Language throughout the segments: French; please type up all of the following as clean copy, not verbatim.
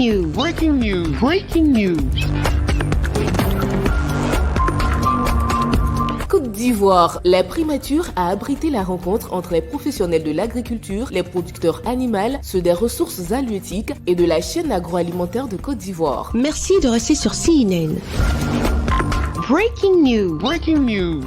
news. Breaking news. Breaking news. Côte d'Ivoire, la primature a abrité la rencontre entre les professionnels de l'agriculture, les producteurs animaux, ceux des ressources halieutiques et de la chaîne agroalimentaire de Côte d'Ivoire. Merci de rester sur CNN. Breaking news. Breaking news.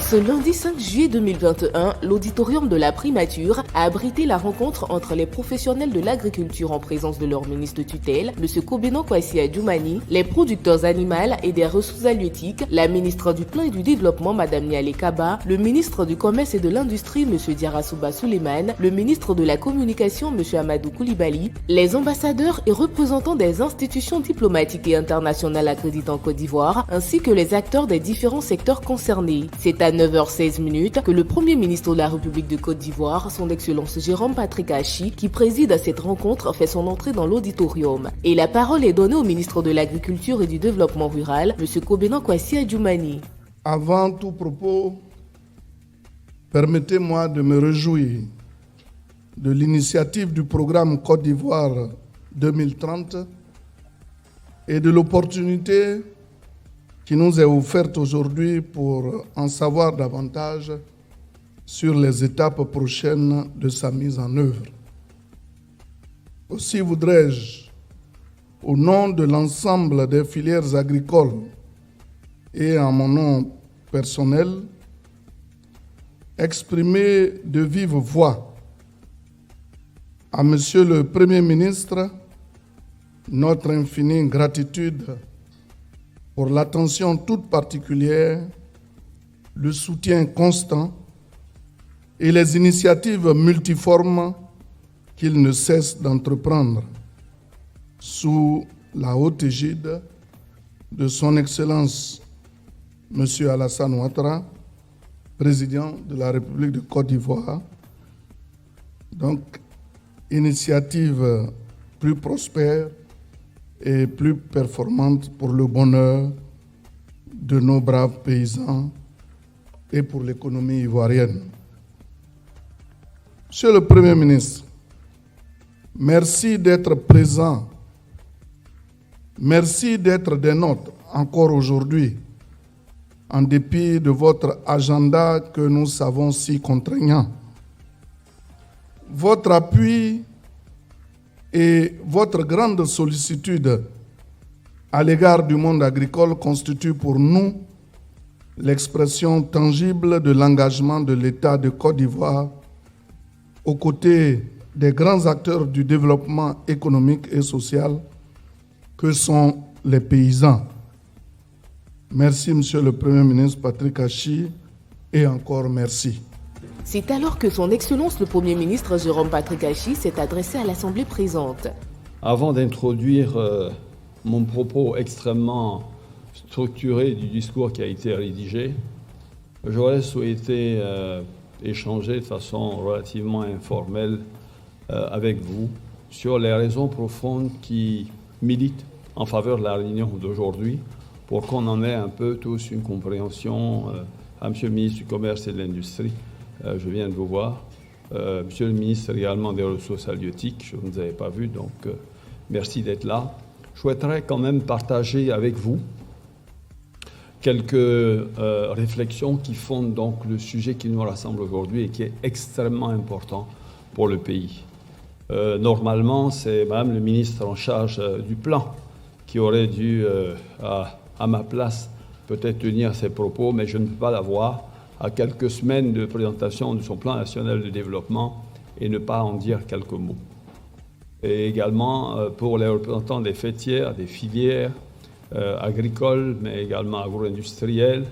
Ce lundi 5 juillet 2021, l'auditorium de la primature a abrité la rencontre entre les professionnels de l'agriculture en présence de leur ministre de tutelle, M. Kobeno Kwasi Adjoumani, les producteurs animaux et des ressources halieutiques, la ministre du Plan et du Développement, Mme Niale Kaba, le ministre du Commerce et de l'Industrie, M. Diarasouba Souleymane, le ministre de la Communication, M. Amadou Koulibaly, les ambassadeurs et représentants des institutions diplomatiques et internationales accréditées en Côte d'Ivoire, ainsi que les acteurs des différents secteurs concernés. C'est à 9h16 que le Premier ministre de la République de Côte d'Ivoire, son Excellence Jérôme Patrick Achi, qui préside cette rencontre, fait son entrée dans l'auditorium. Et la parole est donnée au ministre de l'Agriculture et du Développement rural, M. Kobeno Kwasi Adjoumani. Avant tout propos, permettez-moi de me réjouir de l'initiative du programme Côte d'Ivoire 2030 et de l'opportunité qui nous est offerte aujourd'hui pour en savoir davantage sur les étapes prochaines de sa mise en œuvre. Aussi voudrais-je, au nom de l'ensemble des filières agricoles et en mon nom personnel, exprimer de vive voix à Monsieur le Premier ministre notre infinie gratitude pour l'attention toute particulière, le soutien constant et les initiatives multiformes qu'il ne cesse d'entreprendre sous la haute égide de son Excellence M. Alassane Ouattara, président de la République de Côte d'Ivoire. Donc, initiative plus prospère et plus performante pour le bonheur de nos braves paysans et pour l'économie ivoirienne. Monsieur le Premier ministre, merci d'être présent, merci d'être des nôtres encore aujourd'hui, en dépit de votre agenda que nous savons si contraignant. Votre appui et votre grande sollicitude à l'égard du monde agricole constitue pour nous l'expression tangible de l'engagement de l'État de Côte d'Ivoire aux côtés des grands acteurs du développement économique et social que sont les paysans. Merci, Monsieur le Premier ministre Patrick Achi, et encore merci. C'est alors que son Excellence le Premier ministre Jérôme Patrick Achi s'est adressé à l'Assemblée présente. Avant d'introduire mon propos extrêmement structuré du discours qui a été rédigé, j'aurais souhaité échanger de façon relativement informelle avec vous sur les raisons profondes qui militent en faveur de la réunion d'aujourd'hui pour qu'on en ait un peu tous une compréhension. À Monsieur le ministre du Commerce et de l'Industrie, je viens de vous voir. Monsieur le ministre également des Ressources halieutiques, je ne vous avais pas vu, donc merci d'être là. Je souhaiterais quand même partager avec vous quelques réflexions qui fondent donc le sujet qui nous rassemble aujourd'hui et qui est extrêmement important pour le pays. Normalement, c'est Madame le ministre en charge du plan qui aurait dû, à ma place, peut-être tenir ses propos, mais je ne peux pas l'avoir à quelques semaines de présentation de son plan national de développement et ne pas en dire quelques mots. Et également pour les représentants des fêtières, des filières agricoles, mais également agro-industrielles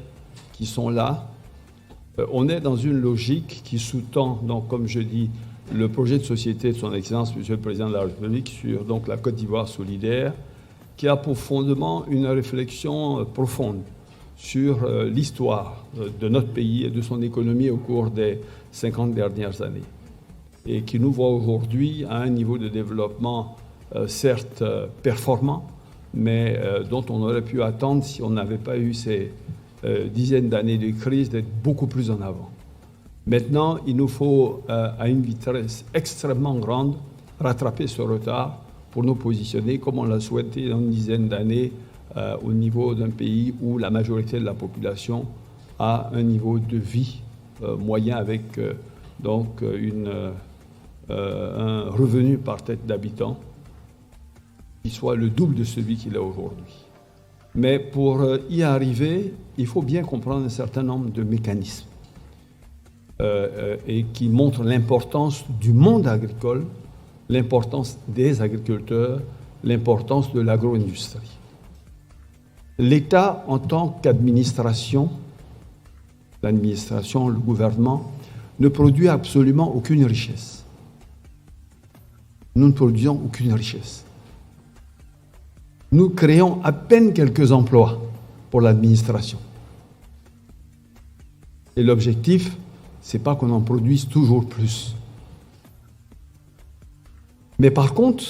qui sont là. On est dans une logique qui sous-tend, donc, comme je dis, le projet de société de son Excellence, Monsieur le Président de la République, sur donc, la Côte d'Ivoire solidaire, qui a pour fondement une réflexion profonde sur l'histoire de notre pays et de son économie au cours des 50 dernières années, et qui nous voit aujourd'hui à un niveau de développement certes performant, mais dont on aurait pu attendre, si on n'avait pas eu ces dizaines d'années de crise, d'être beaucoup plus en avant. Maintenant, il nous faut, à une vitesse extrêmement grande, rattraper ce retard pour nous positionner comme on l'a souhaité dans une dizaine d'années au niveau d'un pays où la majorité de la population a un niveau de vie moyen avec donc un revenu par tête d'habitant qui soit le double de celui qu'il a aujourd'hui. Mais pour y arriver, il faut bien comprendre un certain nombre de mécanismes et qui montrent l'importance du monde agricole, l'importance des agriculteurs, l'importance de l'agro-industrie. L'État, en tant qu'administration, l'administration, le gouvernement, ne produit absolument aucune richesse. Nous ne produisons aucune richesse. Nous créons à peine quelques emplois pour l'administration. Et l'objectif, ce n'est pas qu'on en produise toujours plus. Mais par contre,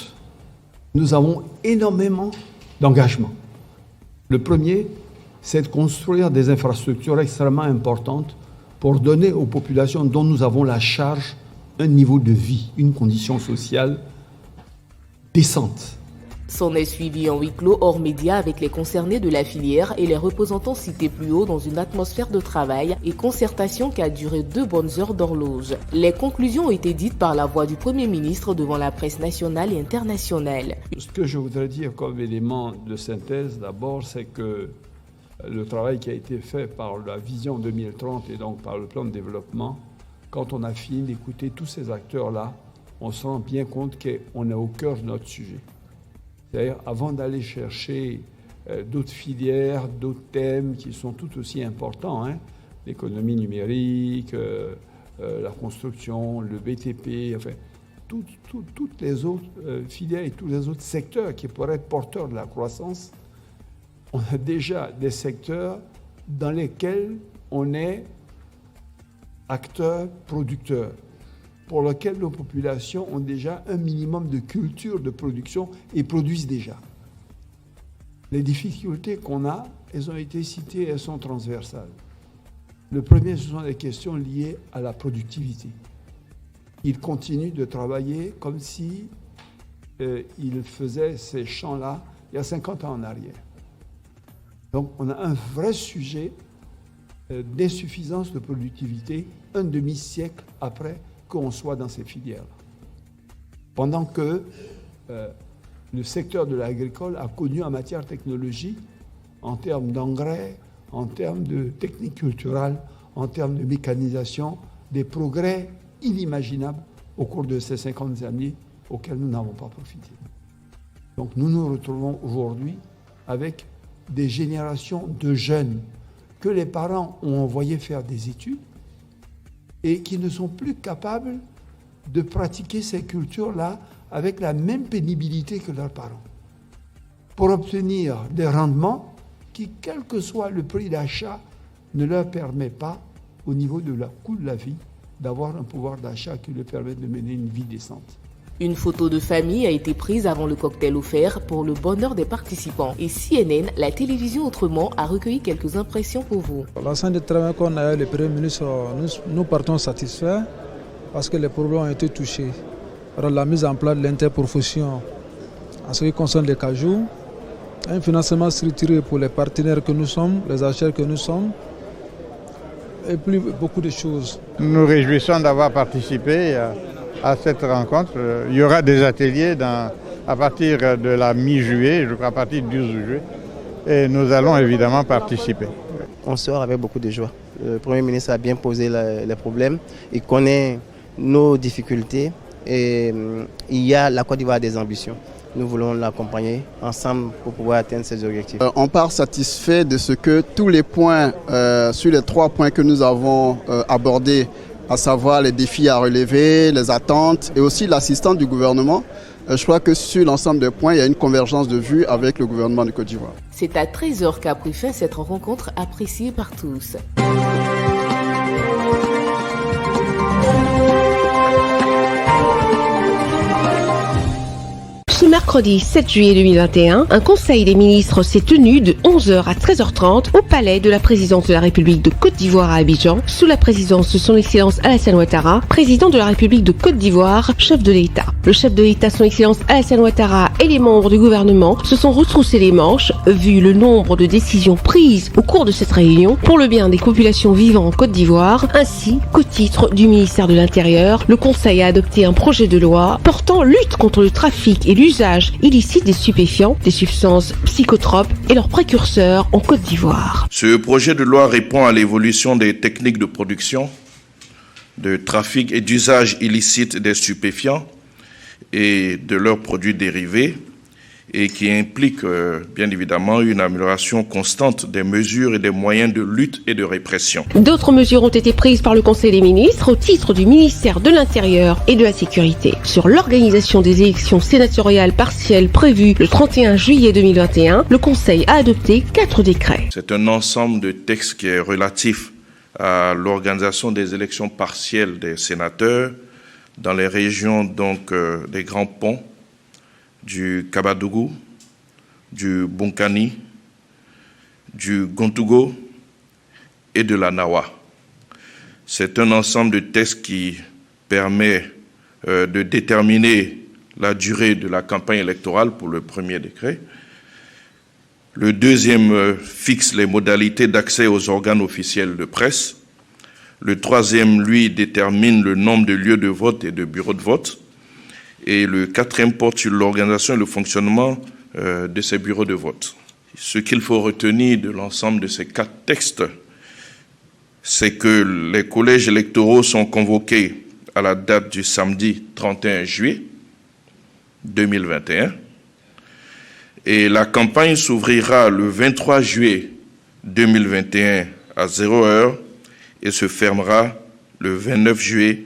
nous avons énormément d'engagements. Le premier, c'est de construire des infrastructures extrêmement importantes pour donner aux populations dont nous avons la charge un niveau de vie, une condition sociale décente. S'en est suivi en huis clos hors médias avec les concernés de la filière et les représentants cités plus haut dans une atmosphère de travail et concertation qui a duré 2 bonnes heures d'horloge. Les conclusions ont été dites par la voix du Premier ministre devant la presse nationale et internationale. Ce que je voudrais dire comme élément de synthèse d'abord, c'est que le travail qui a été fait par la vision 2030 et donc par le plan de développement, quand on a fini d'écouter tous ces acteurs-là, on se rend bien compte qu'on est au cœur de notre sujet. C'est-à-dire, avant d'aller chercher d'autres filières, d'autres thèmes qui sont tout aussi importants, l'économie numérique, la construction, le BTP, enfin, toutes les autres filières et tous les autres secteurs qui pourraient être porteurs de la croissance, on a déjà des secteurs dans lesquels on est acteur, producteur, pour lequel nos populations ont déjà un minimum de culture de production et produisent déjà. Les difficultés qu'on a, elles ont été citées, elles sont transversales. Le premier, ce sont des questions liées à la productivité. Ils continuent de travailler comme si ils faisaient ces champs-là il y a 50 ans en arrière. Donc on a un vrai sujet d'insuffisance de productivité un demi-siècle après qu'on soit dans ces filières. Pendant que le secteur de l'agricole a connu en matière technologique, en termes d'engrais, en termes de techniques culturelles, en termes de mécanisation, des progrès inimaginables au cours de ces 50 années auxquels nous n'avons pas profité. Donc nous nous retrouvons aujourd'hui avec des générations de jeunes que les parents ont envoyés faire des études et qui ne sont plus capables de pratiquer ces cultures-là avec la même pénibilité que leurs parents, pour obtenir des rendements qui, quel que soit le prix d'achat, ne leur permet pas, au niveau de leur coût de la vie, d'avoir un pouvoir d'achat qui leur permet de mener une vie décente. Une photo de famille a été prise avant le cocktail offert pour le bonheur des participants. Et CNN, la télévision autrement, a recueilli quelques impressions pour vous. L'ensemble du travail qu'on a eu, le Premier ministre, nous partons satisfaits parce que les problèmes ont été touchés. Alors, la mise en place de l'interprofession en ce qui concerne les cajous, un financement structuré pour les partenaires que nous sommes, les acheteurs que nous sommes, et puis beaucoup de choses. Nous nous réjouissons d'avoir participé à cette rencontre. Il y aura des ateliers à partir de la mi-juillet, je crois à partir du 12 juillet, et nous allons évidemment participer. On sort avec beaucoup de joie. Le Premier ministre a bien posé les problèmes, il connaît nos difficultés et la Côte d'Ivoire a des ambitions. Nous voulons l'accompagner ensemble pour pouvoir atteindre ces objectifs. On part satisfait de ce que tous les points, sur les 3 points que nous avons abordés, à savoir les défis à relever, les attentes et aussi l'assistance du gouvernement. Je crois que sur l'ensemble des points, il y a une convergence de vues avec le gouvernement de Côte d'Ivoire. C'est à 13h qu'a pris fin cette rencontre appréciée par tous. Ce mercredi mercredi 7 juillet 2021, un conseil des ministres s'est tenu de 11h à 13h30 au palais de la présidence de la République de Côte d'Ivoire à Abidjan, sous la présidence de son Excellence Alassane Ouattara, président de la République de Côte d'Ivoire, chef de l'État. Le chef de l'État, son Excellence Alassane Ouattara, et les membres du gouvernement se sont retroussés les manches, vu le nombre de décisions prises au cours de cette réunion pour le bien des populations vivant en Côte d'Ivoire, ainsi qu'au titre du ministère de l'Intérieur. Le Conseil a adopté un projet de loi portant lutte contre le trafic et l'usage illicite des stupéfiants, des substances psychotropes et leurs précurseurs en Côte d'Ivoire. Ce projet de loi répond à l'évolution des techniques de production, de trafic et d'usage illicite des stupéfiants et de leurs produits dérivés, et qui implique bien évidemment une amélioration constante des mesures et des moyens de lutte et de répression. D'autres mesures ont été prises par le Conseil des ministres au titre du ministère de l'Intérieur et de la Sécurité. Sur l'organisation des élections sénatoriales partielles prévues le 31 juillet 2021, le Conseil a adopté 4 décrets. C'est un ensemble de textes qui est relatif à l'organisation des élections partielles des sénateurs dans les régions donc des Grands Ponts, du Kabadougou, du Bonkani, du Gontougo et de la Nawa. C'est un ensemble de textes qui permet de déterminer la durée de la campagne électorale pour le premier décret. Le deuxième fixe les modalités d'accès aux organes officiels de presse. Le troisième, lui, détermine le nombre de lieux de vote et de bureaux de vote. Et le quatrième porte sur l'organisation et le fonctionnement de ces bureaux de vote. Ce qu'il faut retenir de l'ensemble de ces 4 textes, c'est que les collèges électoraux sont convoqués à la date du samedi 31 juillet 2021 et la campagne s'ouvrira le 23 juillet 2021 à 0h et se fermera le 29 juillet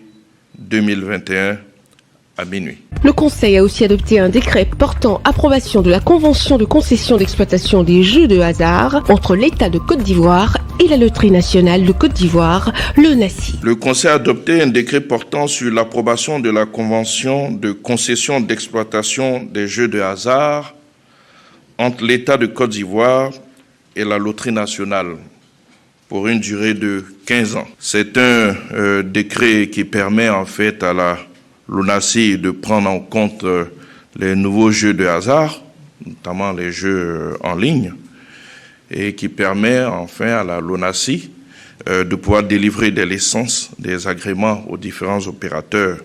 2021 à minuit. Le Conseil a aussi adopté un décret portant approbation de la convention de concession d'exploitation des jeux de hasard entre l'État de Côte d'Ivoire et la Loterie nationale de Côte d'Ivoire, le NACI. Le Conseil a adopté un décret portant sur l'approbation de la convention de concession d'exploitation des jeux de hasard entre l'État de Côte d'Ivoire et la Loterie nationale pour une durée de 15 ans. C'est un décret qui permet en fait à la l'ONACI de prendre en compte les nouveaux jeux de hasard, notamment les jeux en ligne, et qui permet enfin à la LONASI de pouvoir délivrer des licences, des agréments aux différents opérateurs.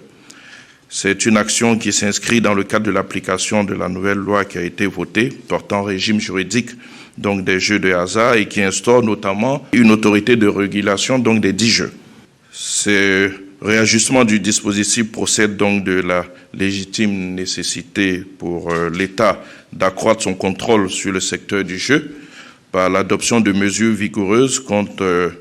C'est une action qui s'inscrit dans le cadre de l'application de la nouvelle loi qui a été votée, portant régime juridique donc des jeux de hasard et qui instaure notamment une autorité de régulation donc des 10 jeux. C'est réajustement du dispositif procède donc de la légitime nécessité pour l'État d'accroître son contrôle sur le secteur du jeu par l'adoption de mesures vigoureuses contre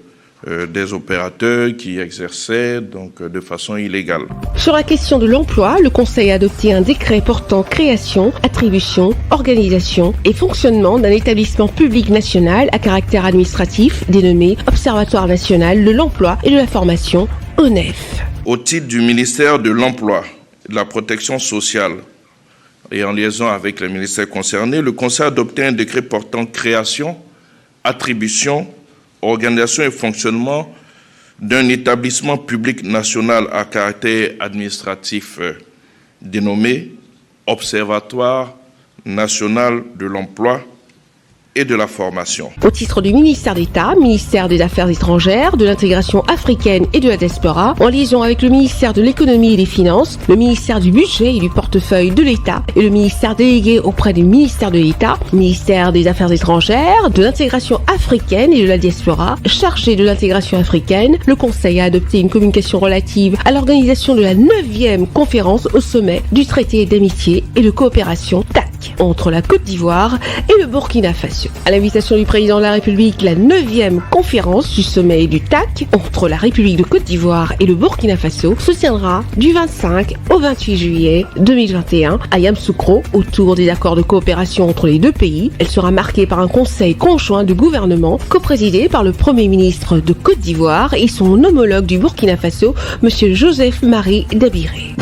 des opérateurs qui exerçaient donc de façon illégale. Sur la question de l'emploi, le Conseil a adopté un décret portant création, attribution, organisation et fonctionnement d'un établissement public national à caractère administratif dénommé Observatoire national de l'emploi et de la formation, ONEF. Au titre du ministère de l'Emploi et de la Protection sociale et en liaison avec les ministères concernés, le Conseil a adopté un décret portant création, attribution, organisation et fonctionnement d'un établissement public national à caractère administratif dénommé Observatoire national de l'emploi et de la formation. Au titre du ministère d'État, ministère des Affaires étrangères, de l'intégration africaine et de la diaspora, en liaison avec le ministère de l'économie et des finances, le ministère du budget et du portefeuille de l'État et le ministère délégué auprès du ministère de l'État, ministère des Affaires étrangères, de l'intégration africaine et de la diaspora, chargé de l'intégration africaine, le Conseil a adopté une communication relative à l'organisation de la 9e conférence au sommet du traité d'amitié et de coopération TAC entre la Côte d'Ivoire et le Burkina Faso. À l'invitation du président de la République, la 9e conférence du sommet du TAC entre la République de Côte d'Ivoire et le Burkina Faso se tiendra du 25 au 28 juillet 2021 à Yamoussoukro autour des accords de coopération entre les deux pays. Elle sera marquée par un conseil conjoint de gouvernement coprésidé par le Premier ministre de Côte d'Ivoire et son homologue du Burkina Faso, M. Joseph Marie Dabiré.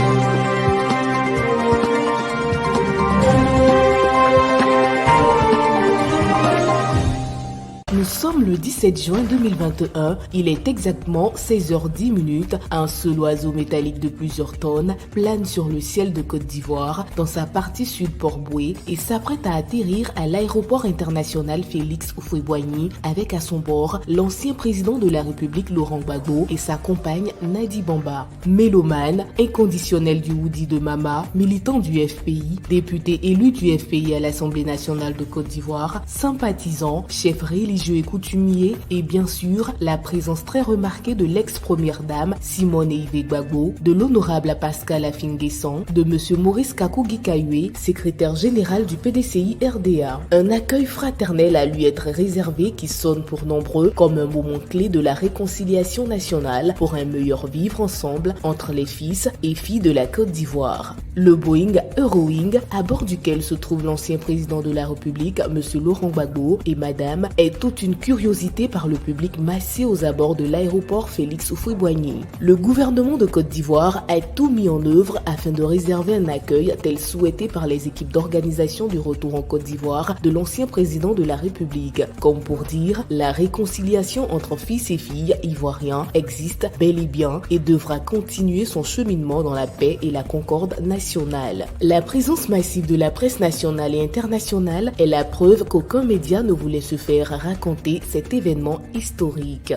sommes le 17 juin 2021, il est exactement 16h10. Un seul oiseau métallique de plusieurs tonnes plane sur le ciel de Côte d'Ivoire dans sa partie sud Port-Boué et s'apprête à atterrir à l'aéroport international Félix Houphouët-Boigny avec à son bord l'ancien président de la République Laurent Gbagbo et sa compagne Nadi Bamba. Mélomane, inconditionnel du Woody de Mama, militant du FPI, député élu du FPI à l'Assemblée nationale de Côte d'Ivoire, sympathisant, chef religieux et coutumier et bien sûr la présence très remarquée de l'ex-première dame Simone Yves Gbagbo, de l'honorable Pascal Afin-Guessan, de monsieur Maurice Kakou-Gikawe, secrétaire général du PDCI RDA. Un accueil fraternel a lui être réservé qui sonne pour nombreux comme un moment clé de la réconciliation nationale pour un meilleur vivre ensemble entre les fils et filles de la Côte d'Ivoire. Le Boeing Eurowing, à bord duquel se trouve l'ancien président de la République, monsieur Laurent Gbagbo et madame, est toute une curiosité par le public massé aux abords de l'aéroport Félix Houphouët-Boigny. Le gouvernement de Côte d'Ivoire a tout mis en œuvre afin de réserver un accueil tel souhaité par les équipes d'organisation du retour en Côte d'Ivoire de l'ancien président de la République. Comme pour dire, la réconciliation entre fils et filles ivoiriens existe bel et bien et devra continuer son cheminement dans la paix et la concorde nationale. La présence massive de la presse nationale et internationale est la preuve qu'aucun média ne voulait se faire raconter cet événement historique.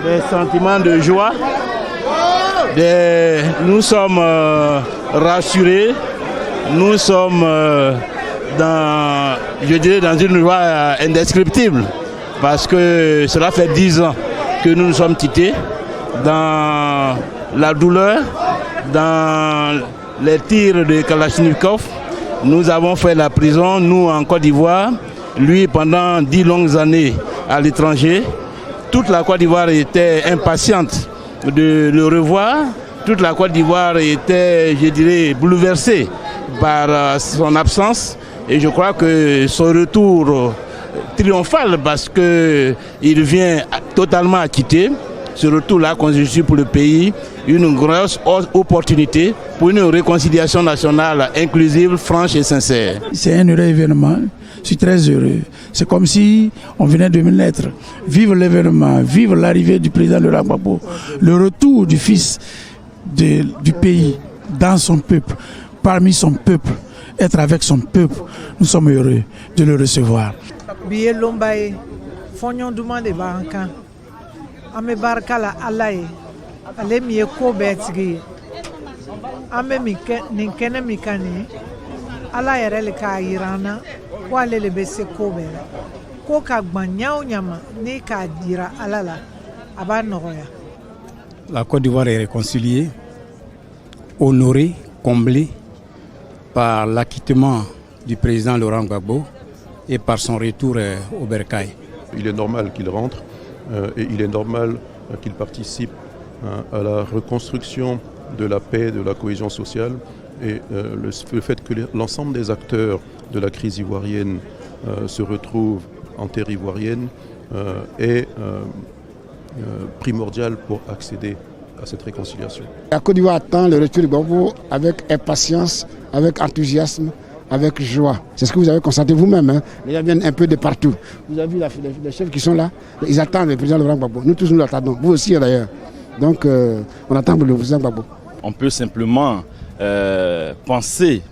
Des sentiments de joie, nous sommes rassurés, nous sommes dans une joie indescriptible parce que cela fait 10 ans que nous nous sommes quittés dans la douleur, dans les tirs de Kalachnikov. Nous avons fait la prison, nous en Côte d'Ivoire, lui pendant 10 longues années à l'étranger. Toute la Côte d'Ivoire était impatiente de le revoir. Toute la Côte d'Ivoire était, je dirais, bouleversée par son absence. Et je crois que son retour triomphal, parce qu'il vient totalement acquitté, ce retour-là constitue pour le pays une grosse opportunité pour une réconciliation nationale inclusive, franche et sincère. C'est un heureux événement. Je suis très heureux. C'est comme si on venait de me naître. Vivre l'événement, vivre l'arrivée du président Laurent Gbagbo, le retour du fils du pays dans son peuple, parmi son peuple, être avec son peuple. Nous sommes heureux de le recevoir. Ame barkala alaye ale mi ko betigi ame mi kene mikani ala yɛrɛ le k'a yirana ko ale le bɛ se ko bɛɛ la ko ka gbanyaw ɲama ni k'a dira ala la a b'a nɔgɔya. La Côte d'Ivoire est réconciliée, honorée, comblée par l'acquittement du président Laurent Gbagbo et par son retour au bercail. Il est normal qu'il rentre. Et il est normal qu'il participe à la reconstruction de la paix, de la cohésion sociale et le fait que l'ensemble des acteurs de la crise ivoirienne se retrouvent en terre ivoirienne est primordial pour accéder à cette réconciliation. La Côte d'Ivoire attend le retour de Gbagbo avec impatience, avec enthousiasme, avec joie. C'est ce que vous avez constaté vous-même. Hein. Les gens viennent un peu de partout. Vous avez vu les chefs qui sont là, ils attendent le président Laurent Gbagbo. Nous tous nous l'attendons, vous aussi d'ailleurs. Donc on attend le président Gbagbo. On peut simplement penser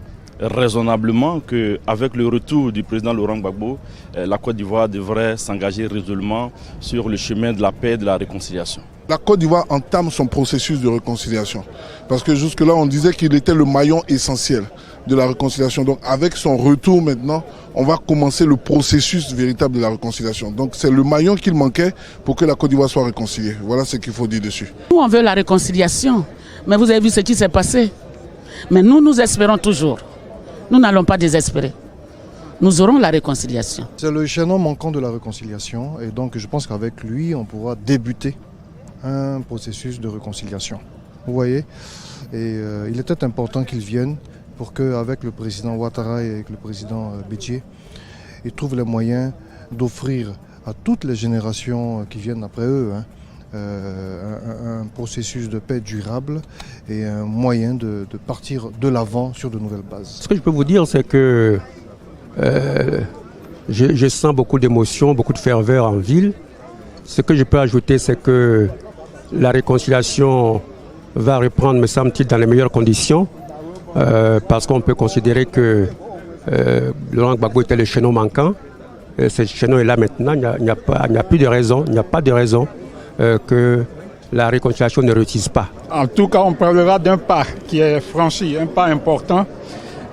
raisonnablement qu'avec le retour du président Laurent Gbagbo, la Côte d'Ivoire devrait s'engager résolument sur le chemin de la paix et de la réconciliation. La Côte d'Ivoire entame son processus de réconciliation. Parce que jusque-là, on disait qu'il était le maillon essentiel de la réconciliation. Donc avec son retour maintenant, on va commencer le processus véritable de la réconciliation. Donc c'est le maillon qu'il manquait pour que la Côte d'Ivoire soit réconciliée. Voilà ce qu'il faut dire dessus. Nous, on veut la réconciliation. Mais vous avez vu ce qui s'est passé. Mais nous espérons toujours. Nous n'allons pas désespérer. Nous aurons la réconciliation. C'est le chaînon manquant de la réconciliation. Et donc je pense qu'avec lui, on pourra débuter un processus de réconciliation. Vous voyez, et il était important qu'ils viennent pour qu'avec le président Ouattara et avec le président Bédié, ils trouvent les moyens d'offrir à toutes les générations qui viennent après eux un processus de paix durable et un moyen de partir de l'avant sur de nouvelles bases. Ce que je peux vous dire, c'est que je sens beaucoup d'émotion, beaucoup de ferveur en ville. Ce que je peux ajouter, c'est que la réconciliation va reprendre, me semble-t-il, dans les meilleures conditions, parce qu'on peut considérer que Laurent Gbagbo était le chaînon manquant. Ce chaînon est là maintenant, il n'y a plus de raison, il n'y a pas de raison que la réconciliation ne réussisse pas. En tout cas, on parlera d'un pas qui est franchi, un pas important.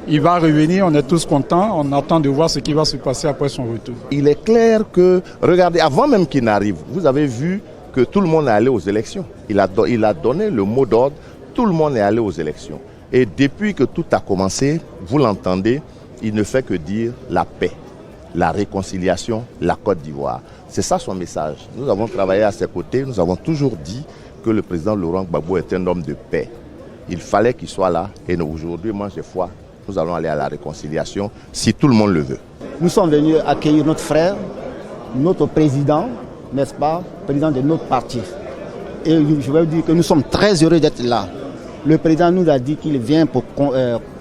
Il va revenir, on est tous contents, on attend de voir ce qui va se passer après son retour. Il est clair que, regardez, avant même qu'il n'arrive, vous avez vu que tout le monde est allé aux élections. Il a donné le mot d'ordre, tout le monde est allé aux élections. Et depuis que tout a commencé, vous l'entendez, il ne fait que dire la paix, la réconciliation, la Côte d'Ivoire. C'est ça son message. Nous avons travaillé à ses côtés, nous avons toujours dit que le président Laurent Gbagbo est un homme de paix. Il fallait qu'il soit là et aujourd'hui, moi j'ai foi. Nous allons aller à la réconciliation si tout le monde le veut. Nous sommes venus accueillir notre frère, notre président, n'est-ce pas, président de notre parti. Et je vais vous dire que nous sommes très heureux d'être là. Le président nous a dit qu'il vient pour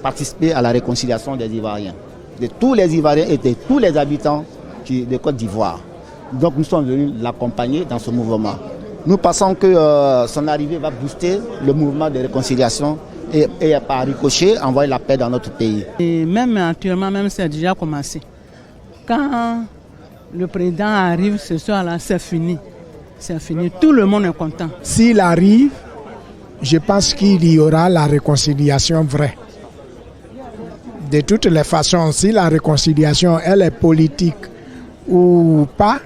participer à la réconciliation des Ivoiriens, de tous les Ivoiriens et de tous les habitants de Côte d'Ivoire. Donc nous sommes venus l'accompagner dans ce mouvement. Nous pensons que son arrivée va booster le mouvement de réconciliation et par ricochet envoyer la paix dans notre pays. Et même actuellement, même c'est déjà commencé. Quand le président arrive ce soir-là, c'est fini. C'est fini. Tout le monde est content. S'il arrive, je pense qu'il y aura la réconciliation vraie. De toutes les façons, si la réconciliation elle est politique ou pas,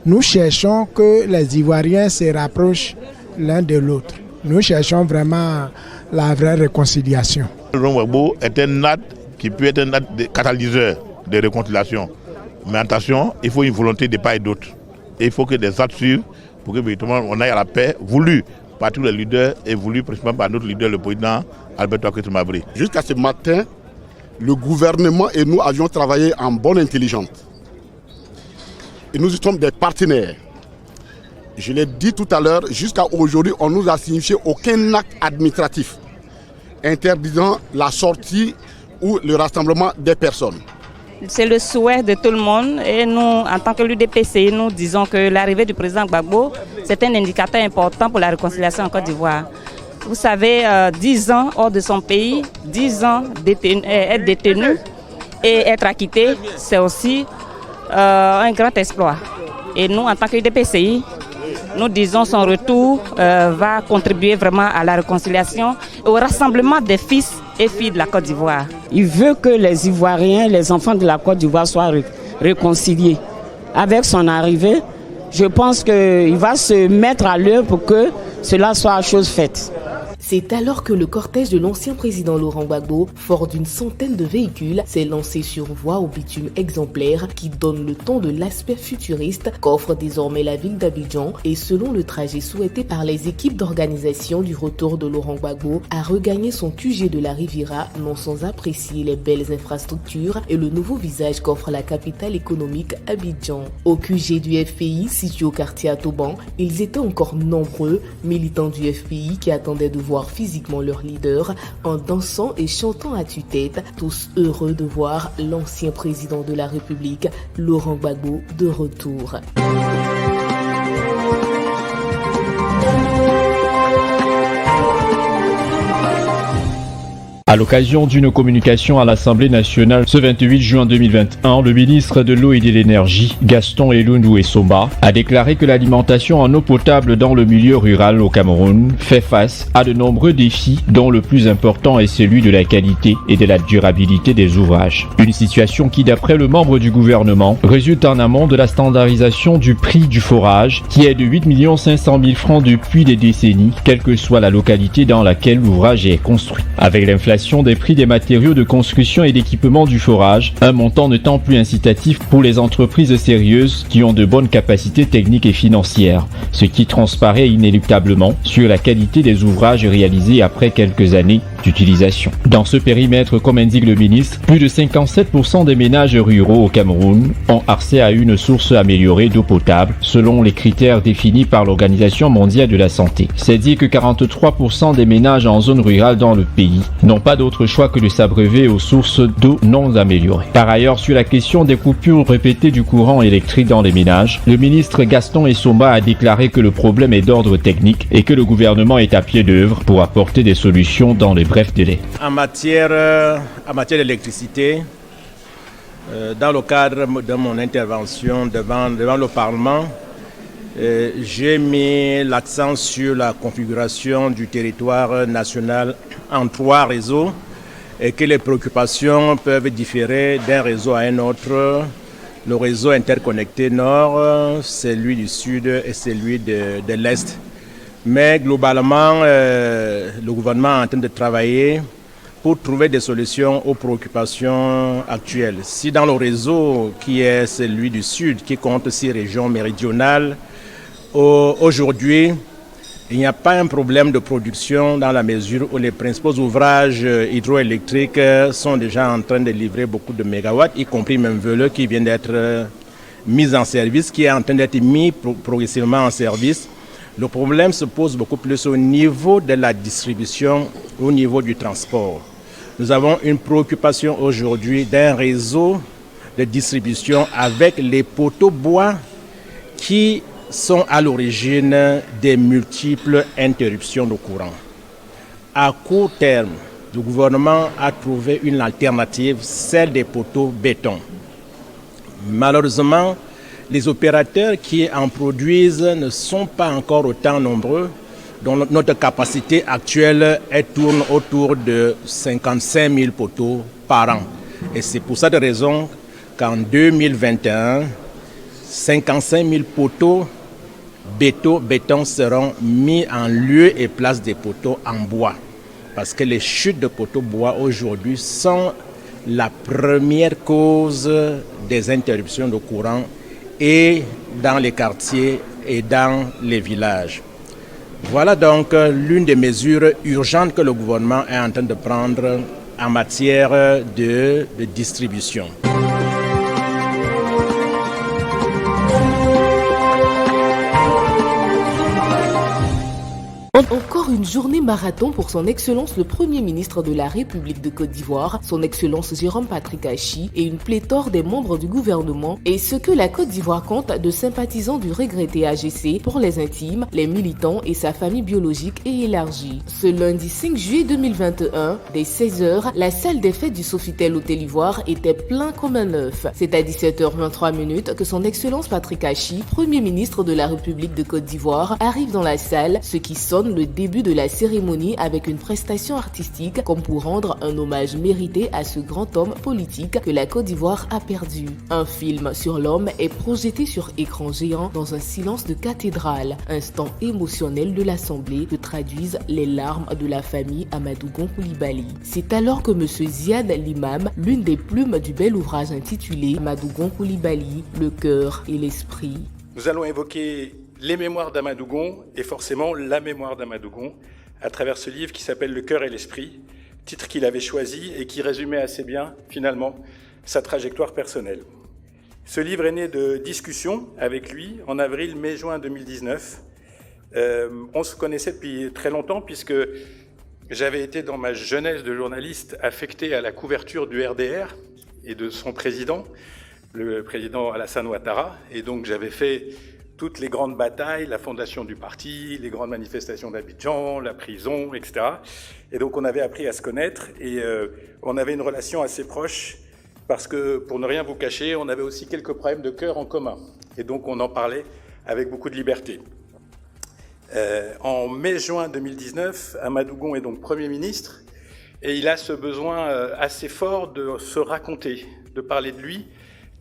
nous cherchons que les Ivoiriens se rapprochent l'un de l'autre. Nous cherchons vraiment la vraie réconciliation. Laurent Gbagbo est un acte qui peut être un acte de catalyseur de réconciliation. Mais attention, il faut une volonté de part et d'autre. Et il faut que des actes suivent pour que véritablement on aille à la paix, voulu par tous les leaders et voulu principalement par notre leader, le président Alberto Akwete Mabri. Jusqu'à ce matin, le gouvernement et nous avions travaillé en bonne intelligence. Et nous sommes des partenaires. Je l'ai dit tout à l'heure, jusqu'à aujourd'hui, on ne nous a signifié aucun acte administratif interdisant la sortie ou le rassemblement des personnes. C'est le souhait de tout le monde et nous, en tant que l'UDPCI, nous disons que l'arrivée du président Gbagbo, c'est un indicateur important pour la réconciliation en Côte d'Ivoire. Vous savez, 10 ans hors de son pays, 10 ans être détenu et être acquitté, c'est aussi un grand exploit. Et nous, en tant que l'UDPCI, nous disons son retour va contribuer vraiment à la réconciliation et au rassemblement des fils et filles de la Côte d'Ivoire. Il veut que les Ivoiriens, les enfants de la Côte d'Ivoire soient réconciliés. Avec son arrivée, je pense qu'il va se mettre à l'œuvre pour que cela soit chose faite. C'est alors que le cortège de l'ancien président Laurent Gbagbo, fort d'une centaine de véhicules, s'est lancé sur voie au bitume exemplaire qui donne le ton de l'aspect futuriste qu'offre désormais la ville d'Abidjan et selon le trajet souhaité par les équipes d'organisation du retour de Laurent Gbagbo à regagner son QG de la Riviera, non sans apprécier les belles infrastructures et le nouveau visage qu'offre la capitale économique Abidjan. Au QG du FPI, situé au quartier Atoban, ils étaient encore nombreux, militants du FPI qui attendaient de voir physiquement leur leader en dansant et chantant à tue-tête, tous heureux de voir l'ancien président de la République, Laurent Gbagbo, de retour. À l'occasion d'une communication à l'Assemblée nationale ce 28 juin 2021, le ministre de l'Eau et de l'Énergie, Gaston Elundou Essomba, a déclaré que l'alimentation en eau potable dans le milieu rural au Cameroun fait face à de nombreux défis, dont le plus important est celui de la qualité et de la durabilité des ouvrages. Une situation qui, d'après le membre du gouvernement, résulte en amont de la standardisation du prix du forage, qui est de 8 500 000 francs depuis des décennies, quelle que soit la localité dans laquelle l'ouvrage est construit. Avec l'inflation des prix des matériaux de construction et d'équipement du forage, un montant n'étant plus incitatif pour les entreprises sérieuses qui ont de bonnes capacités techniques et financières, ce qui transparaît inéluctablement sur la qualité des ouvrages réalisés après quelques années d'utilisation. Dans ce périmètre, comme indique le ministre, plus de 57% des ménages ruraux au Cameroun ont accès à une source améliorée d'eau potable selon les critères définis par l'Organisation mondiale de la santé. C'est dire que 43% des ménages en zone rurale dans le pays n'ont pas d'autre choix que de s'abreuver aux sources d'eau non améliorées. Par ailleurs, sur la question des coupures répétées du courant électrique dans les ménages, le ministre Gaston Essomba a déclaré que le problème est d'ordre technique et que le gouvernement est à pied d'œuvre pour apporter des solutions dans les brefs délais. En matière d'électricité, dans le cadre de mon intervention devant le Parlement, j'ai mis l'accent sur la configuration du territoire national en 3 réseaux et que les préoccupations peuvent différer d'un réseau à un autre. Le réseau interconnecté nord, celui du sud et celui de l'est. Mais globalement, le gouvernement est en train de travailler pour trouver des solutions aux préoccupations actuelles. Si dans le réseau qui est celui du sud, qui compte 6 régions méridionales, aujourd'hui, il n'y a pas un problème de production dans la mesure où les principaux ouvrages hydroélectriques sont déjà en train de livrer beaucoup de mégawatts, y compris même Veleux qui vient d'être mis en service, qui est en train d'être mis progressivement en service. Le problème se pose beaucoup plus au niveau de la distribution, au niveau du transport. Nous avons une préoccupation aujourd'hui d'un réseau de distribution avec les poteaux bois qui sont à l'origine des multiples interruptions de courant. À court terme, le gouvernement a trouvé une alternative, celle des poteaux béton. Malheureusement, les opérateurs qui en produisent ne sont pas encore autant nombreux, dont notre capacité actuelle tourne autour de 55 000 poteaux par an. Et c'est pour cette raison qu'en 2021, 55 000 poteaux béton seront mis en lieu et place des poteaux en bois. Parce que les chutes de poteaux bois aujourd'hui sont la première cause des interruptions de courant et dans les quartiers et dans les villages. Voilà donc l'une des mesures urgentes que le gouvernement est en train de prendre en matière de distribution. Encore une journée marathon pour son Excellence le Premier ministre de la République de Côte d'Ivoire, son Excellence Jérôme Patrick Achi et une pléthore des membres du gouvernement et ce que la Côte d'Ivoire compte de sympathisants du regretté AGC pour les intimes, les militants et sa famille biologique et élargie. Ce lundi 5 juillet 2021, dès 16h, la salle des fêtes du Sofitel Hôtel Ivoire était plein comme un œuf. C'est à 17h23 que son Excellence Patrick Achi, Premier ministre de la République de Côte d'Ivoire, arrive dans la salle, ce qui sonne le début de la cérémonie avec une prestation artistique comme pour rendre un hommage mérité à ce grand homme politique que la Côte d'Ivoire a perdu. Un film sur l'homme est projeté sur écran géant dans un silence de cathédrale, instant émotionnel de l'Assemblée que traduisent les larmes de la famille Amadou Gon Coulibaly. C'est alors que M. Ziad Limam, l'une des plumes du bel ouvrage intitulé Amadou Gon Coulibaly, le cœur et l'esprit. Nous allons évoquer les mémoires d'Amadou Gon et forcément la mémoire d'Amadou Gon à travers ce livre qui s'appelle Le cœur et l'esprit, titre qu'il avait choisi et qui résumait assez bien finalement sa trajectoire personnelle. Ce livre est né de discussions avec lui en avril, mai, juin 2019. On se connaissait depuis très longtemps puisque j'avais été dans ma jeunesse de journaliste affecté à la couverture du RDR et de son président, le président Alassane Ouattara, et donc j'avais fait toutes les grandes batailles, la fondation du parti, les grandes manifestations d'Abidjan, la prison, etc. Et donc on avait appris à se connaître et on avait une relation assez proche parce que, pour ne rien vous cacher, on avait aussi quelques problèmes de cœur en commun. Et donc on en parlait avec beaucoup de liberté. En mai-juin 2019, Amadou Gon est donc Premier ministre et il a ce besoin assez fort de se raconter, de parler de lui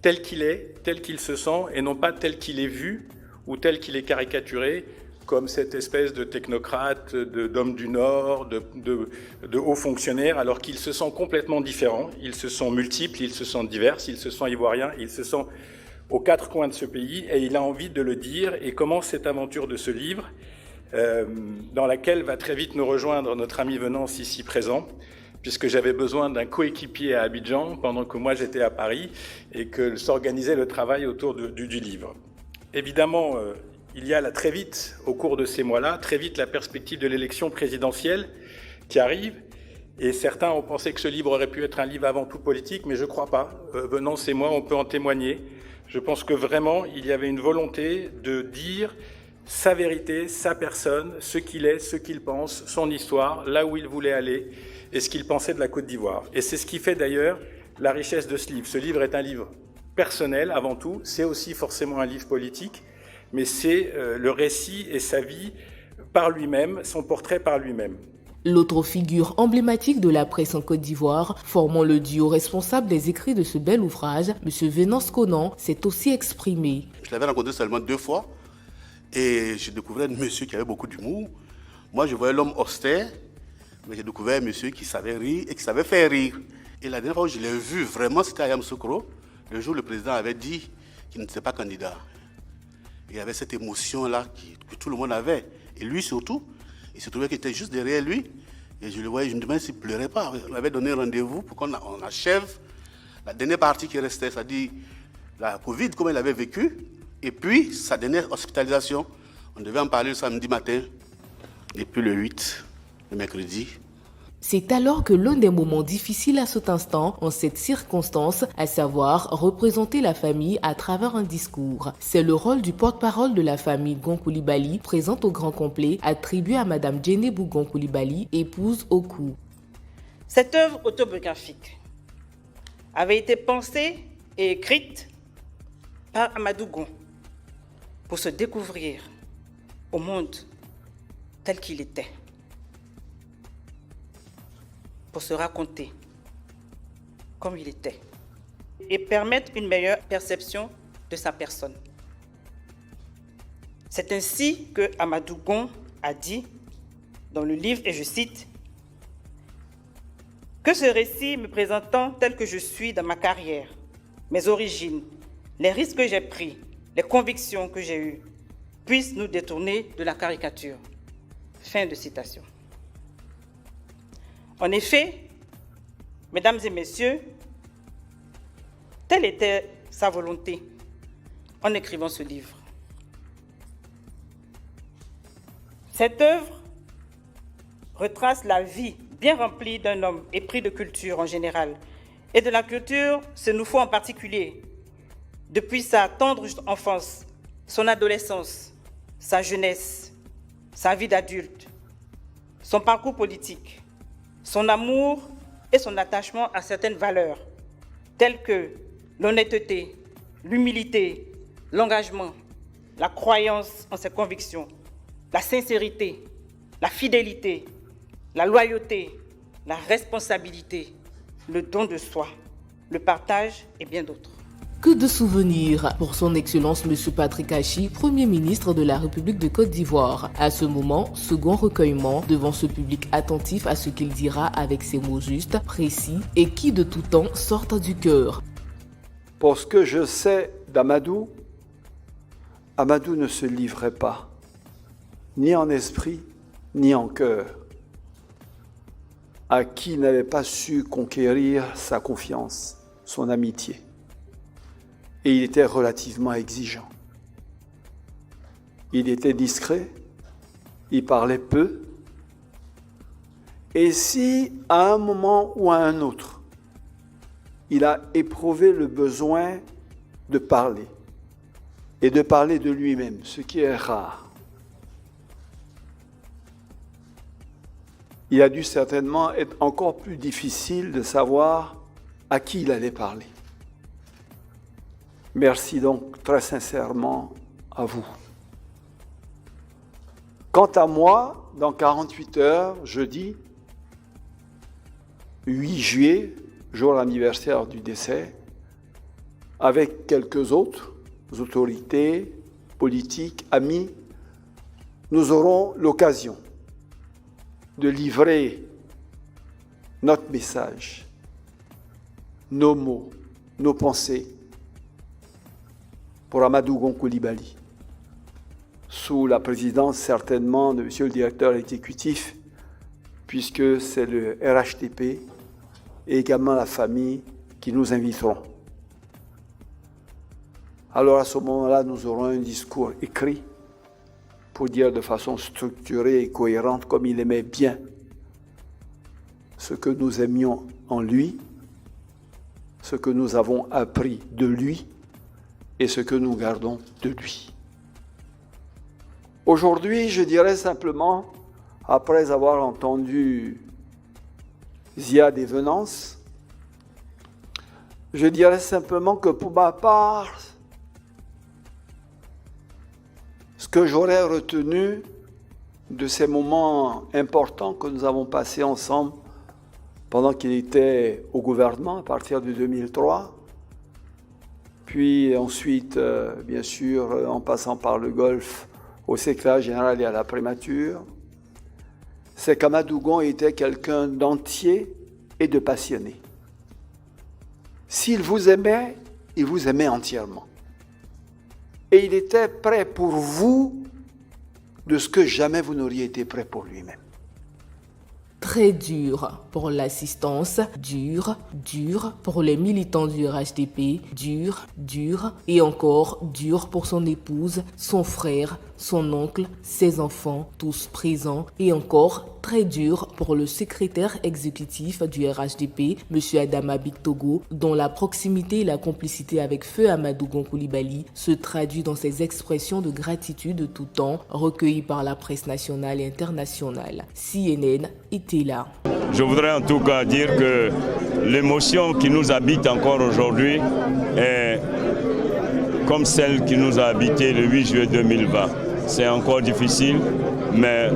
tel qu'il est, tel qu'il se sent et non pas tel qu'il est vu ou tel qu'il est caricaturé, comme cette espèce de technocrate, d'homme du Nord, de haut fonctionnaire, alors qu'il se sent complètement différent, il se sent multiple, il se sent divers, il se sent ivoirien, il se sent aux 4 coins de ce pays, et il a envie de le dire, et comment cette aventure de ce livre dans laquelle va très vite nous rejoindre notre ami Venance ici présent, puisque j'avais besoin d'un coéquipier à Abidjan pendant que moi j'étais à Paris et que s'organisait le travail autour du livre. Évidemment, il y a là très vite, au cours de ces mois-là, très vite la perspective de l'élection présidentielle qui arrive. Et certains ont pensé que ce livre aurait pu être un livre avant tout politique, mais je ne crois pas. Venance et moi, on peut en témoigner. Je pense que vraiment, il y avait une volonté de dire sa vérité, sa personne, ce qu'il est, ce qu'il pense, son histoire, là où il voulait aller et ce qu'il pensait de la Côte d'Ivoire. Et c'est ce qui fait d'ailleurs la richesse de ce livre. Ce livre est un livre personnel avant tout, c'est aussi forcément un livre politique, mais c'est le récit et sa vie par lui-même, son portrait par lui-même. L'autre figure emblématique de la presse en Côte d'Ivoire, formant le duo responsable des écrits de ce bel ouvrage, M. Venance Conan, s'est aussi exprimé. Je l'avais rencontré seulement 2 fois et j'ai découvert un monsieur qui avait beaucoup d'humour. Moi, je voyais l'homme austère, mais j'ai découvert un monsieur qui savait rire et qui savait faire rire. Et la dernière fois où je l'ai vu, vraiment, c'était à Yamoussoukro, le jour où le président avait dit qu'il n'était pas candidat. Il y avait cette émotion-là que tout le monde avait, et lui surtout. Il se trouvait qu'il était juste derrière lui, et je le voyais, je me demandais s'il ne pleurait pas. On avait donné rendez-vous pour qu'on achève la dernière partie qui restait, c'est-à-dire la Covid, comme il avait vécu, et puis sa dernière hospitalisation. On devait en parler le samedi matin, et puis le 8, le mercredi. C'est alors que l'un des moments difficiles à cet instant, en cette circonstance, à savoir représenter la famille à travers un discours. C'est le rôle du porte-parole de la famille Gon Coulibaly, présente au grand complet, attribué à Madame Djenebou Gon Coulibaly, épouse Oku. Cette œuvre autobiographique avait été pensée et écrite par Amadou Gon pour se découvrir au monde tel qu'il était, pour se raconter comme il était et permettre une meilleure perception de sa personne. C'est ainsi que Amadou Gon a dit dans le livre, et je cite, « Que ce récit me présentant tel que je suis dans ma carrière, mes origines, les risques que j'ai pris, les convictions que j'ai eues, puissent nous détourner de la caricature. » Fin de citation. En effet, mesdames et messieurs, telle était sa volonté en écrivant ce livre. Cette œuvre retrace la vie bien remplie d'un homme épris de culture en général et de la culture sénoufo en particulier, depuis sa tendre enfance, son adolescence, sa jeunesse, sa vie d'adulte, son parcours politique, son amour et son attachement à certaines valeurs, telles que l'honnêteté, l'humilité, l'engagement, la croyance en ses convictions, la sincérité, la fidélité, la loyauté, la responsabilité, le don de soi, le partage et bien d'autres. Que de souvenirs pour son Excellence M. Patrick Hachi, Premier ministre de la République de Côte d'Ivoire. À ce moment, second recueillement devant ce public attentif à ce qu'il dira avec ses mots justes, précis et qui de tout temps sortent du cœur. Pour ce que je sais d'Amadou, Amadou ne se livrait pas, ni en esprit, ni en cœur, à qui n'avait pas su conquérir sa confiance, son amitié. Et il était relativement exigeant. Il était discret, il parlait peu. Et si, à un moment ou à un autre, il a éprouvé le besoin de parler, et de parler de lui-même, ce qui est rare, il a dû certainement être encore plus difficile de savoir à qui il allait parler. Merci donc très sincèrement à vous. Quant à moi, dans 48 heures, jeudi 8 juillet, jour anniversaire du décès, avec quelques autres autorités, politiques, amis, nous aurons l'occasion de livrer notre message, nos mots, nos pensées, pour Amadou Gon Coulibaly. sous la présidence certainement de Monsieur le directeur exécutif, puisque c'est le RHDP et également la famille qui nous inviteront. Alors à ce moment-là, nous aurons un discours écrit pour dire de façon structurée et cohérente comme il aimait bien ce que nous aimions en lui, ce que nous avons appris de lui et ce que nous gardons de lui. Aujourd'hui, je dirais simplement, après avoir entendu Ziad et Venance, je dirais simplement que pour ma part, ce que j'aurais retenu de ces moments importants que nous avons passés ensemble pendant qu'il était au gouvernement à partir de 2003, puis ensuite, bien sûr, en passant par le Golfe, au secrétariat général et à la primature, c'est qu'Amadou Gon était quelqu'un d'entier et de passionné. S'il vous aimait entièrement. Et il était prêt pour vous de ce que jamais vous n'auriez été prêt pour lui-même. Très dur pour l'assistance, dur pour les militants du RHDP, dur et encore dur pour son épouse, son frère, son oncle, ses enfants, tous présents, et encore très dur pour le secrétaire exécutif du RHDP, M. Adama Bictogo, dont la proximité et la complicité avec Feu Amadou Gon Coulibaly se traduit dans ses expressions de gratitude de tout temps, recueillies par la presse nationale et internationale. CNN était là. Je voudrais en tout cas dire que l'émotion qui nous habite encore aujourd'hui est comme celle qui nous a habité le 8 juillet 2020. C'est encore difficile, mais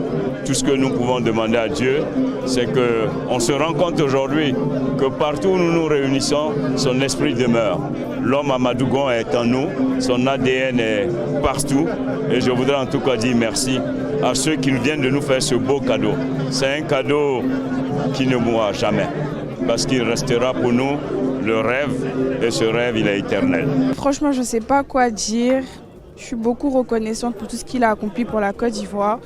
tout ce que nous pouvons demander à Dieu, c'est qu'on se rend compte aujourd'hui que partout où nous nous réunissons, son esprit demeure. L'homme Amadou Gon est en nous, son ADN est partout, et je voudrais en tout cas dire merci à ceux qui viennent de nous faire ce beau cadeau. C'est un cadeau qui ne mourra jamais, parce qu'il restera pour nous le rêve, et ce rêve, il est éternel. Franchement, je ne sais pas quoi dire. Je suis beaucoup reconnaissante pour tout ce qu'il a accompli pour la Côte d'Ivoire.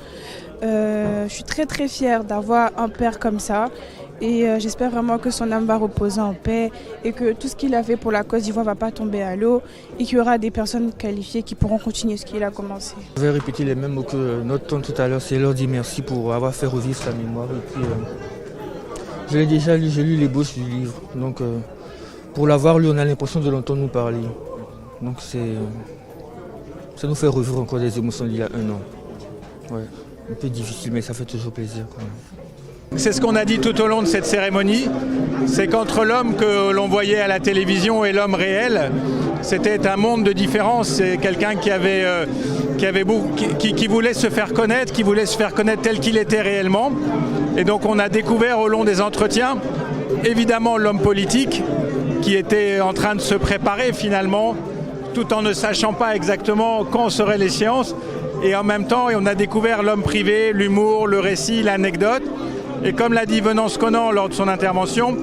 Je suis très très fière d'avoir un père comme ça. Et j'espère vraiment que son âme va reposer en paix et que tout ce qu'il a fait pour la Côte d'Ivoire ne va pas tomber à l'eau et qu'il y aura des personnes qualifiées qui pourront continuer ce qu'il a commencé. Je vais répéter les mêmes mots que notre tante tout à l'heure, c'est leur dire merci pour avoir fait revivre sa mémoire. Et puis, je l'ai déjà lu, j'ai lu l'ébauche du livre. Donc pour l'avoir lu, on a l'impression de l'entendre nous parler. Donc ça nous fait revivre encore des émotions d'il y a 1 an. Ouais, un peu difficile, mais ça fait toujours plaisir quand même. C'est ce qu'on a dit tout au long de cette cérémonie, c'est qu'entre l'homme que l'on voyait à la télévision et l'homme réel, c'était un monde de différence. C'est quelqu'un qui voulait se faire connaître, qui voulait se faire connaître tel qu'il était réellement. Et donc on a découvert au long des entretiens, évidemment l'homme politique qui était en train de se préparer finalement, tout en ne sachant pas exactement quand seraient les séances. Et en même temps, on a découvert l'homme privé, l'humour, le récit, l'anecdote. Et comme l'a dit Venance Conan lors de son intervention,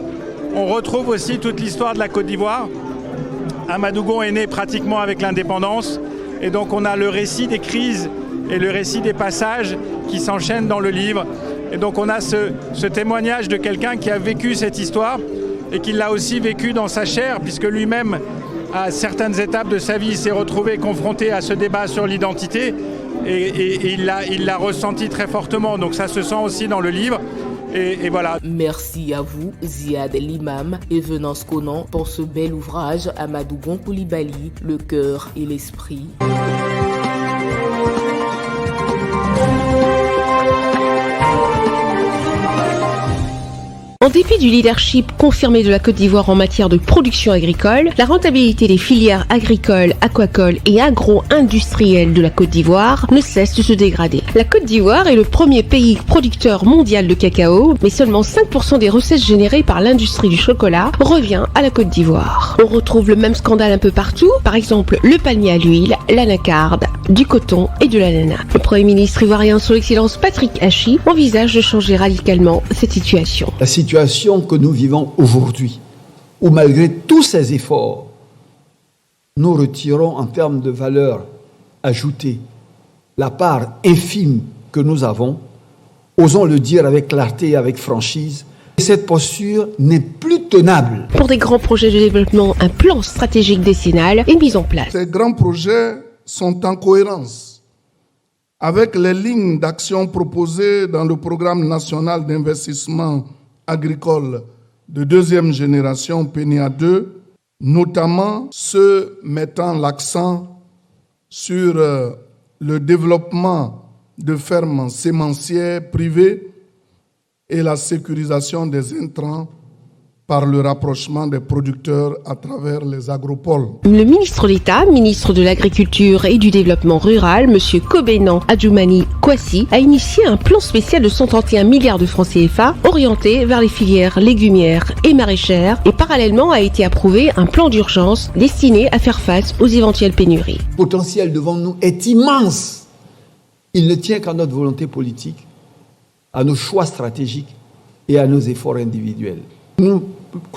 on retrouve aussi toute l'histoire de la Côte d'Ivoire. Amadou Gon est né pratiquement avec l'indépendance. Et donc on a le récit des crises et le récit des passages qui s'enchaînent dans le livre. Et donc on a ce témoignage de quelqu'un qui a vécu cette histoire et qui l'a aussi vécu dans sa chair, puisque lui-même, à certaines étapes de sa vie, il s'est retrouvé confronté à ce débat sur l'identité. Et il l'a ressenti très fortement. Donc ça se sent aussi dans le livre. Et voilà. Merci à vous, Ziad l'imam et Venance Conan, pour ce bel ouvrage Amadou Gon Coulibaly, le cœur et l'esprit. En dépit du leadership confirmé de la Côte d'Ivoire en matière de production agricole, la rentabilité des filières agricoles, aquacoles et agro-industrielles de la Côte d'Ivoire ne cesse de se dégrader. La Côte d'Ivoire est le premier pays producteur mondial de cacao, mais seulement 5% des recettes générées par l'industrie du chocolat revient à la Côte d'Ivoire. On retrouve le même scandale un peu partout, par exemple le palmier à l'huile, l'anacarde, du coton et de l'ananas. Le Premier ministre ivoirien son Excellence Patrick Hachi envisage de changer radicalement cette situation. La situation que nous vivons aujourd'hui, où malgré tous ces efforts, nous retirons en termes de valeur ajoutée la part infime que nous avons, osons le dire avec clarté et avec franchise, cette posture n'est plus tenable. Pour des grands projets de développement, un plan stratégique décennal est mis en place. Ces grands projets sont en cohérence avec les lignes d'action proposées dans le programme national d'investissement agricole de deuxième génération PNIA 2, notamment ceux mettant l'accent sur le développement de fermes sémencières privées et la sécurisation des intrants par le rapprochement des producteurs à travers les agropoles. Le ministre d'État, ministre de l'Agriculture et du Développement Rural, M. Kobenan Adjoumani Kwasi, a initié un plan spécial de 131 milliards de francs CFA orienté vers les filières légumières et maraîchères, et parallèlement a été approuvé un plan d'urgence destiné à faire face aux éventuelles pénuries. Le potentiel devant nous est immense. Il ne tient qu'à notre volonté politique, à nos choix stratégiques et à nos efforts individuels. Nous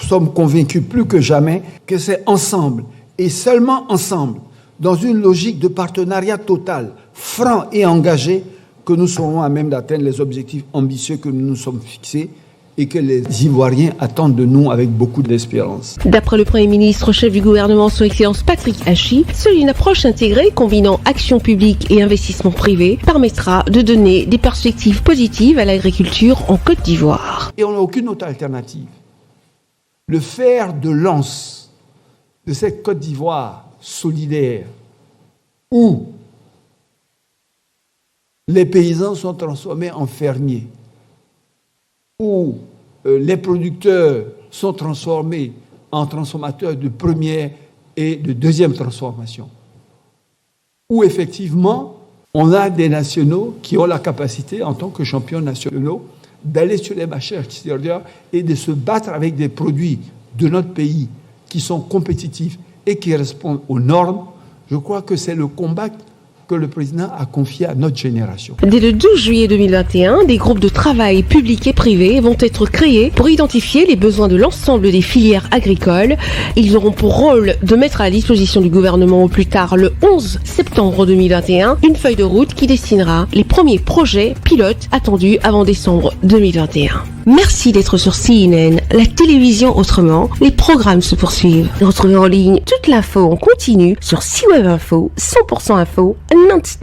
sommes convaincus plus que jamais que c'est ensemble, et seulement ensemble, dans une logique de partenariat total, franc et engagé, que nous serons à même d'atteindre les objectifs ambitieux que nous nous sommes fixés et que les Ivoiriens attendent de nous avec beaucoup d'espérance. D'après le Premier ministre, chef du gouvernement, son Excellence Patrick Hachi, seule une approche intégrée combinant action publique et investissement privé permettra de donner des perspectives positives à l'agriculture en Côte d'Ivoire. Et on n'a aucune autre alternative. Le fer de lance de cette Côte d'Ivoire solidaire, où les paysans sont transformés en fermiers, où les producteurs sont transformés en transformateurs de première et de deuxième transformation, où effectivement on a des nationaux qui ont la capacité, en tant que champions nationaux, d'aller sur les marchés extérieurs et de se battre avec des produits de notre pays qui sont compétitifs et qui répondent aux normes. Je crois que c'est le combat que le président a confié à notre génération. Dès le 12 juillet 2021, des groupes de travail publics et privés vont être créés pour identifier les besoins de l'ensemble des filières agricoles. Ils auront pour rôle de mettre à la disposition du gouvernement au plus tard le 11 septembre 2021 une feuille de route qui dessinera les premiers projets pilotes attendus avant décembre 2021. Merci d'être sur CNN, la télévision autrement. Les programmes se poursuivent. Retrouvez en ligne toute l'info en continu sur CWeb Info, 100% info, Nantes.